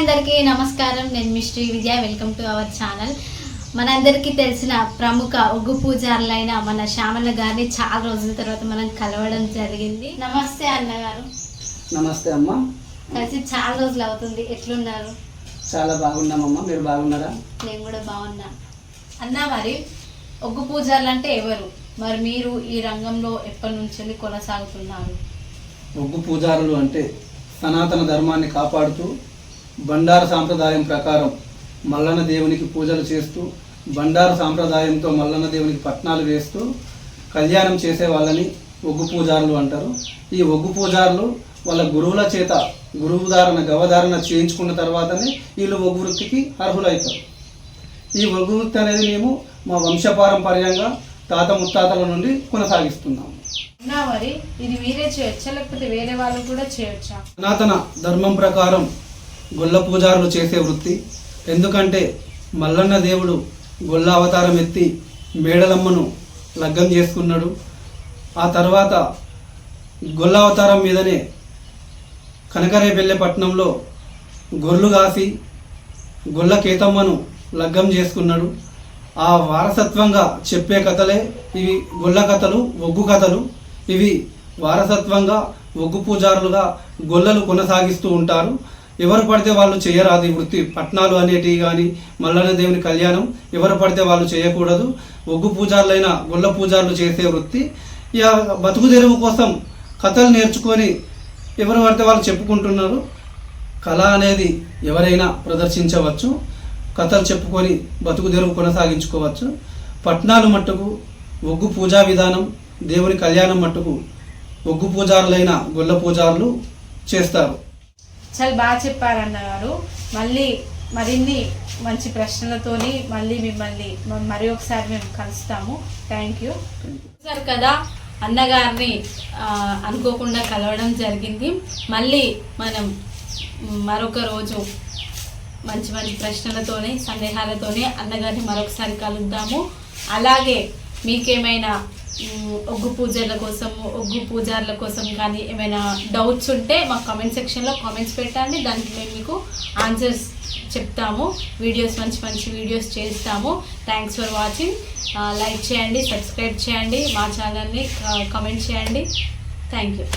అందరికీ నమస్కారం. నేను మీ Sri Vidya. Welcome to our channel. మనందరికీ తెలిసిన ప్రముఖ ఒగ్గు పూజారులైన మన శ్యామల గారిని చాలా రోజుల తర్వాత మనం కలవడం జరిగింది. నమస్తే అన్నగారు. నమస్తే అమ్మ. కలిసి చాలా రోజులు అవుతుంది. ఎట్లున్నారు? చాలా బాగున్నామమ్మా. మీరు బాగున్నారా? నేను కూడా బాగున్నా. అన్న, మరి ఒగ్గు పూజారులు అంటే ఎవరు? మరి మీరు ఈ రంగంలో ఎప్పటి నుంచి కొనసాగుతున్నారు? ఒగ్గు పూజారులు అంటే సనాతన ధర్మాన్ని కాపాడుతూ బండారు సాంప్రదాయం ప్రకారం మల్లన్న దేవునికి పూజలు చేస్తూ బండారు సాంప్రదాయంతో మల్లన్న దేవునికి పట్నాలు వేస్తూ కళ్యాణం చేసే వాళ్ళని ఒగ్గు పూజారులు అంటారు. ఈ ఒగ్గు పూజారులు వాళ్ళ గురువుల చేత గవధారణ చేయించుకున్న తర్వాతనే వీళ్ళు ఒగ్గు వృత్తికి అర్హులవుతారు. ఈ ఒగ్గు వృత్తి అనేది మేము మా వంశపారంపర్యంగా తాత ముత్తాతల నుండి కొనసాగిస్తున్నాము. మరి ఇది మీరే చేయొచ్చా లేకపోతే వేరే వాళ్ళు కూడా చేయొచ్చా? సనాతన ధర్మం ప్రకారం గొల్ల పూజారులు చేసే వృత్తి. ఎందుకంటే మల్లన్న దేవుడు గొల్ల అవతారం ఎత్తి మేడలమ్మను లగ్గం చేసుకున్నాడు. ఆ తర్వాత గొల్ల అవతారం మీదనే కనకరేపల్లె పట్టణంలో గొర్రెలు కాసి గొల్ల కేతమ్మను లగ్గం చేసుకున్నాడు. ఆ వారసత్వంగా చెప్పే కథలే ఇవి గొల్ల కథలు, ఒగ్గు కథలు. ఇవి వారసత్వంగా ఒగ్గు పూజారులుగా గొల్లలు కొనసాగిస్తూ ఉంటారు. ఎవరు పడితే వాళ్ళు చేయరాదు ఈ వృత్తి. పట్నాలు అనేటివి కానీ మల్లన్న దేవుని కళ్యాణం ఎవరు పడితే వాళ్ళు చేయకూడదు. ఒగ్గు పూజారులైన గొల్ల పూజారులు చేసే వృత్తి. ఇక బతుకు తెరువు కోసం కథలు నేర్చుకొని ఎవరు పడితే వాళ్ళు చెప్పుకుంటున్నారు. కళ అనేది ఎవరైనా ప్రదర్శించవచ్చు. కథలు చెప్పుకొని బతుకు తెరువు కొనసాగించుకోవచ్చు. పట్నాలు మట్టుకు ఒగ్గు పూజా విధానం, దేవుని కళ్యాణం మట్టుకు ఒగ్గు పూజారులైన గొల్ల పూజారులు చేస్తారు. చాలా బాగా చెప్పారన్నగారు. మళ్ళీ మరిన్ని మంచి ప్రశ్నలతోని మళ్ళీ మిమ్మల్ని మరి ఒకసారి మేము కలుస్తాము. Thank you sir. కదా, అన్నగారిని అనుకోకుండా కలవడం జరిగింది. మళ్ళీ మనం మరొక రోజు మంచి మంచి ప్రశ్నలతోనే సందేహాలతోనే అన్నగారిని మరొకసారి కలుద్దాము. అలాగే మీకేమైనా ఒగ్గు పూజారుల కోసం కానీ ఏమైనా డౌట్స్ ఉంటే మా కామెంట్ సెక్షన్లో కామెంట్స్ పెట్టండి. దానికి మేము మీకు ఆన్సర్స్ చెప్తాము. మంచి మంచి వీడియోస్ చేస్తాము. Thanks for watching. లైక్ చేయండి, సబ్స్క్రైబ్ చేయండి, మా ఛానల్ని కామెంట్ చేయండి. Thank you.